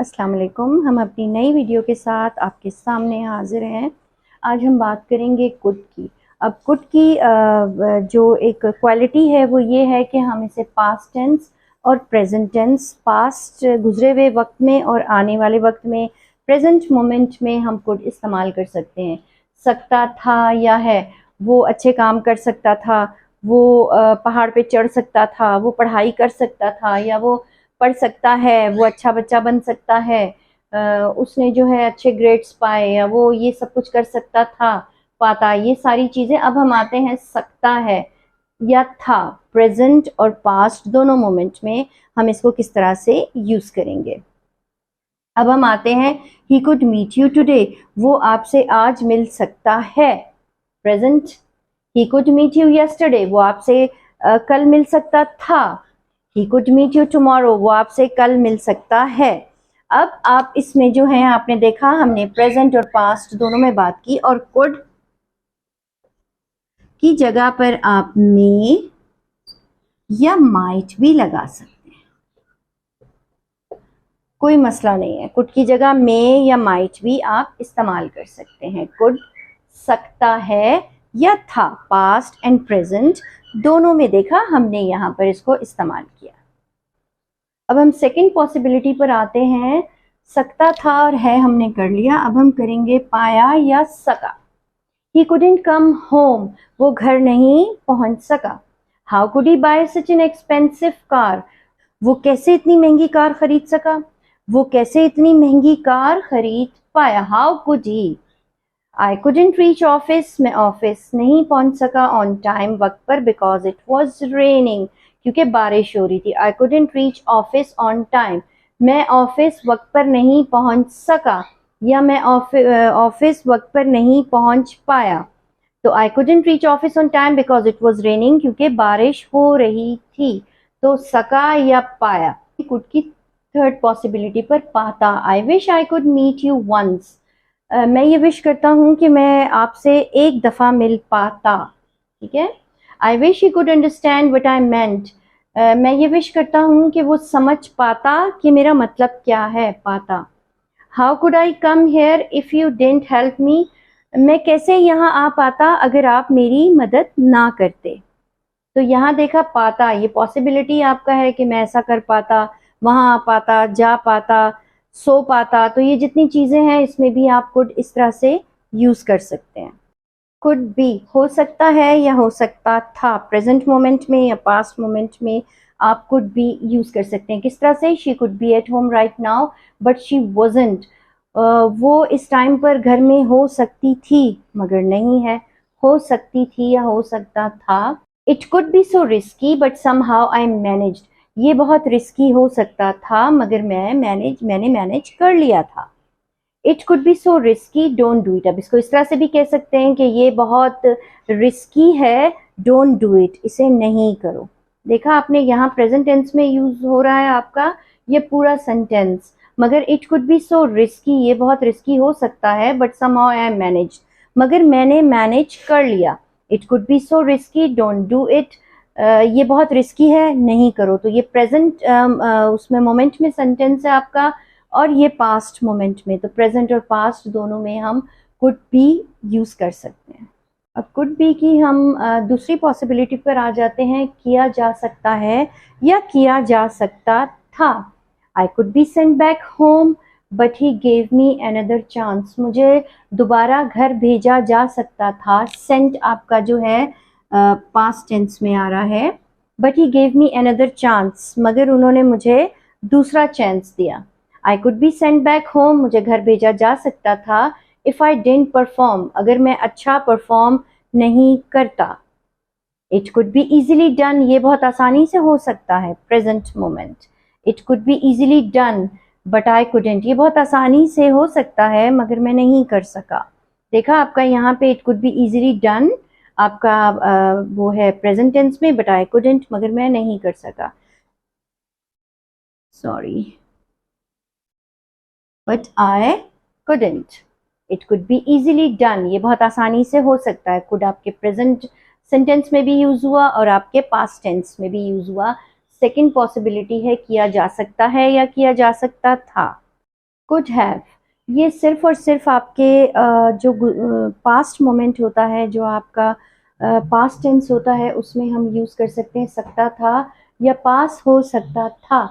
अस्सलाम वालेकुम। हम अपनी नई वीडियो के साथ आपके सामने हाजिर हैं। आज हम बात करेंगे कुड की। अब कुड की जो एक क्वालिटी है वो ये है कि हम इसे पास्ट टेंस और प्रेजेंट टेंस, पास्ट गुजरे हुए वक्त में और आने वाले वक्त में, प्रेजेंट मोमेंट में हम कुड इस्तेमाल कर सकते हैं। सकता था या है, वो अच्छे काम कर सकता था, वो पहाड़ पे चढ़ सकता था, वो पढ़ाई कर सकता था, या वो पढ़ सकता है, वो अच्छा बच्चा बन सकता है, उसने जो है अच्छे ग्रेड्स पाए, या वो ये सब कुछ कर सकता था, पाता, ये सारी चीज़ें। अब हम आते हैं सकता है या था, प्रेजेंट और पास्ट दोनों मोमेंट में हम इसको किस तरह से यूज़ करेंगे। अब हम आते हैं he could meet you today, वो आपसे आज मिल सकता है, present. He could meet you yesterday, वो आपसे कल मिल सकता था। He could meet you tomorrow, वो आपसे कल मिल सकता है। अब आप इसमें जो है, आपने देखा हमने प्रेजेंट और पास्ट दोनों में बात की, और could की जगह पर आप may या might भी लगा सकते हैं, कोई मसला नहीं है। could की जगह may या might भी आप इस्तेमाल कर सकते हैं। could सकता है या था, पास्ट एंड प्रेजेंट दोनों में देखा हमने यहाँ पर इसको इस्तेमाल किया। अब हम सेकंड पॉसिबिलिटी पर आते हैं। सकता था और है हमने कर लिया, अब हम करेंगे पाया या सका। He couldn't come home, वो घर नहीं पहुंच सका। How could he buy such an expensive car, वो कैसे इतनी महंगी कार खरीद सका, वो कैसे इतनी महंगी कार खरीद पाया। How could he, I couldn't reach office, मैं ऑफिस नहीं पहुंच सका on time, वक्त पर, because it was raining, क्योंकि बारिश हो रही थी। I couldn't reach office on time, मैं ऑफिस वक्त पर नहीं पहुंच सका, या मैं ऑफिस वक्त पर नहीं पहुंच पाया। तो I couldn't reach office on time because it was raining, क्योंकि बारिश हो रही थी। तो सका या पाया। कुड की थर्ड पॉसिबिलिटी पर पाता। I wish I could meet you once, मैं ये विश करता हूँ कि मैं आपसे एक दफ़ा मिल पाता। ठीक है। I wish he could understand what I meant, मैं ये विश करता हूँ कि वो समझ पाता कि मेरा मतलब क्या है, पाता। How could I come here if you didn't help me, मैं कैसे यहाँ आ पाता अगर आप मेरी मदद ना करते। तो यहाँ देखा पाता, ये पॉसिबिलिटी आपका है कि मैं ऐसा कर पाता, वहाँ आ पाता, जा पाता, सो पाता। तो ये जितनी चीज़ें हैं इसमें भी आप कुड इस तरह से यूज़ कर सकते हैं। कुड बी, हो सकता है या हो सकता था, प्रेजेंट मोमेंट में या पास्ट मोमेंट में आप कुड बी यूज़ कर सकते हैं। किस तरह से, she could be at home right now but she wasn't, वो इस टाइम पर घर में हो सकती थी मगर नहीं है। हो सकती थी या हो सकता था। It could be so risky but somehow I managed, ये बहुत रिस्की हो सकता था मगर मैंने मैनेज कर लिया था। It could be so risky don't do it, अब इसको इस तरह से भी कह सकते हैं कि ये बहुत रिस्की है, डोंट डू इट, इसे नहीं करो। देखा आपने, यहाँ प्रेजेंट टेंस में यूज हो रहा है आपका ये पूरा सेंटेंस, मगर it could be so risky, ये बहुत रिस्की हो सकता है, बट समहाउ आई मैनेज, मगर मैंने मैनेज कर लिया। It could be so risky don't do it, ये बहुत रिस्की है, नहीं करो। तो ये प्रेजेंट उसमें मोमेंट में सेंटेंस है आपका, और ये पास्ट मोमेंट में। तो प्रेजेंट और पास्ट दोनों में हम कुड बी यूज कर सकते हैं। अब कुड बी की हम दूसरी पॉसिबिलिटी पर आ जाते हैं, किया जा सकता है या किया जा सकता था। I could be sent back home but he gave me another chance, मुझे दोबारा घर भेजा जा सकता था। सेंट आपका जो है पास्ट टेंस में आ रहा है, but he gave me another chance, मगर उन्होंने मुझे दूसरा चांस दिया। I could be sent back home, मुझे घर भेजा जा सकता था, इफ़ आई डिडंट परफॉर्म, अगर मैं अच्छा परफॉर्म नहीं करता। It could be easily done, ये बहुत आसानी से हो सकता है, present moment. It could be easily done but I couldn't, ये बहुत आसानी से हो सकता है मगर मैं नहीं कर सका। देखा आपका यहाँ पे it could be easily done आपका वो है प्रेजेंट टेंस में, बट आई कुडेंट, मगर मैं नहीं कर सका, sorry, but I couldn't. It could be easily done, ये बहुत आसानी से हो सकता है। कुड आपके प्रेजेंट सेंटेंस में भी यूज हुआ और आपके पास्ट टेंस में भी यूज हुआ। सेकंड पॉसिबिलिटी है किया जा सकता है या किया जा सकता था। कुड हैव, ये सिर्फ और सिर्फ आपके जो पास्ट मोमेंट होता है, जो आपका पास्ट टेंस होता है, उसमें हम यूज़ कर सकते हैं सकता था या पास हो सकता था।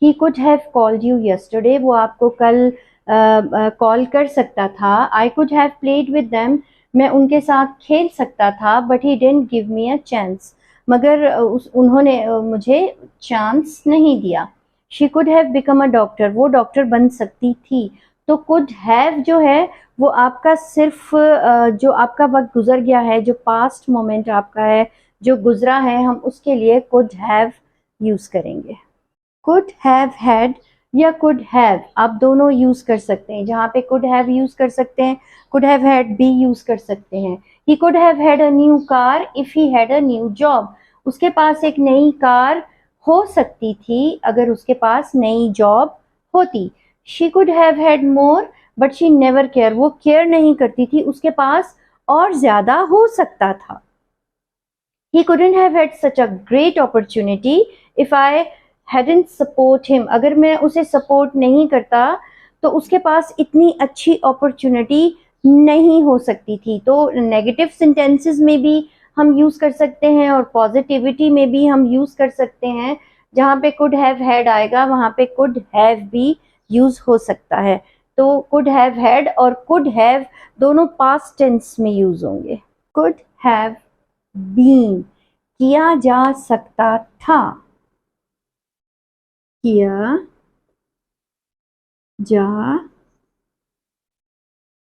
ही could have called you yesterday, वो आपको कल कॉल कर सकता था। I could have played with them, मैं उनके साथ खेल सकता था। But he didn't give me a chance, मगर उन्होंने मुझे चांस नहीं दिया। She could have become a doctor, वो डॉक्टर बन सकती थी। तो कुड हैव जो है वो आपका सिर्फ जो आपका वक्त गुजर गया है, जो पास्ट मोमेंट आपका है, जो गुजरा है, हम उसके लिए कुड हैव यूज़ करेंगे। कुड हैव हैड या कुड हैव, आप दोनों यूज कर सकते हैं। जहाँ पे कुड हैव यूज कर सकते हैं, कुड हैव हैड भी यूज कर सकते हैं। He could have had a new car if he had a new job, उसके पास एक नई कार हो सकती थी अगर उसके पास नई जॉब होती। She could have had more but she never care, वो केयर नहीं करती थी, उसके पास और ज्यादा हो सकता था। He couldn't have had such a great opportunity if I hadn't support him, अगर मैं उसे सपोर्ट नहीं करता तो उसके पास इतनी अच्छी अपॉर्चुनिटी नहीं हो सकती थी। तो नेगेटिव सेंटेंसेस में भी हम यूज कर सकते हैं और पॉजिटिविटी में भी हम यूज कर सकते हैं। जहाँ पे कुड हैव हैड आएगा वहाँ पे कुड हैव भी यूज हो सकता है। तो कुड हैव हैड और कुड हैव दोनों पास्ट टेंस में यूज होंगे। कुड हैव बीन, किया जा सकता था, किया जा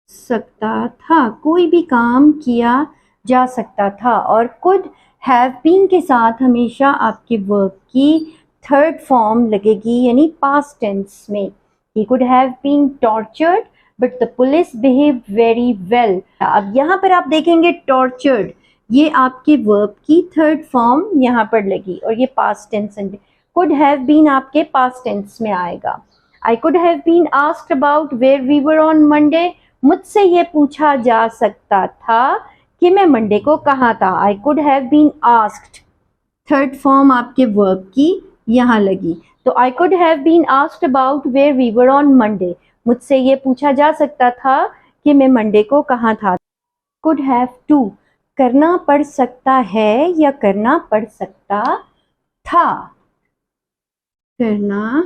सकता था, कोई भी काम किया जा सकता था। और कुड हैव बीन के साथ हमेशा आपके वर्ब की थर्ड फॉर्म लगेगी, यानी पास्ट टेंस में। He could have been tortured but the police behave very well. अब यहाँ पर आप देखेंगे टॉर्चर्ड, ये आपके वर्ब की थर्ड फॉर्म यहाँ पर लगी और ये past tense. Could have been आपके पास्ट टेंस में आएगा। I could have been asked about where we were on Monday, मुझसे ये पूछा जा सकता था कि मैं मंडे को कहाँ था। I could have been asked, third form आपके वर्ब की यहाँ लगी। तो I could have been asked about where we were on Monday, मुझसे ये पूछा जा सकता था कि मैं मंडे को कहाँ था। कुड हैव टू, करना पड़ सकता है या करना पड़ सकता था, करना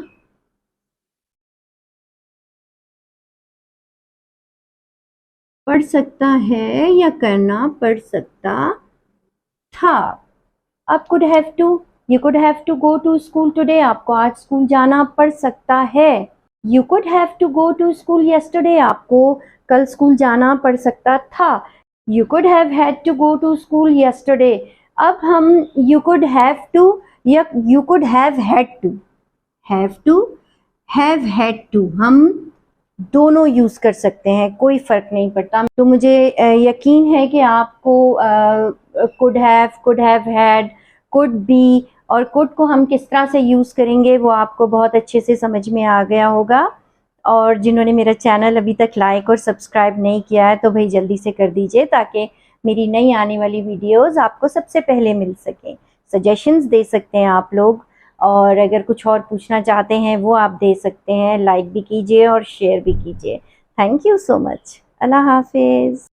पड़ सकता है या करना पड़ सकता था। अब could have to, you could have to go to school today, आपको आज स्कूल जाना पड़ सकता है। You could have to go to school yesterday, आपको कल स्कूल जाना पड़ सकता था। You could have had to go to school yesterday. अब हम यू कुड हैव टू या you could have had to, have to, have had to, हम दोनों यूज कर सकते हैं, कोई फर्क नहीं पड़ता। तो मुझे यकीन है कि आपको could have had, could be और कुड को हम किस तरह से यूज करेंगे वो आपको बहुत अच्छे से समझ में आ गया होगा। और जिन्होंने मेरा चैनल अभी तक लाइक और सब्सक्राइब नहीं किया है तो भाई जल्दी से कर दीजिए ताकि मेरी नई आने वाली वीडियोस आपको सबसे पहले मिल सकें। सजेशंस दे सकते हैं आप लोग, और अगर कुछ और पूछना चाहते हैं वो आप दे सकते हैं। लाइक भी कीजिए और शेयर भी कीजिए। Thank you so much. अल्लाह हाफिज़।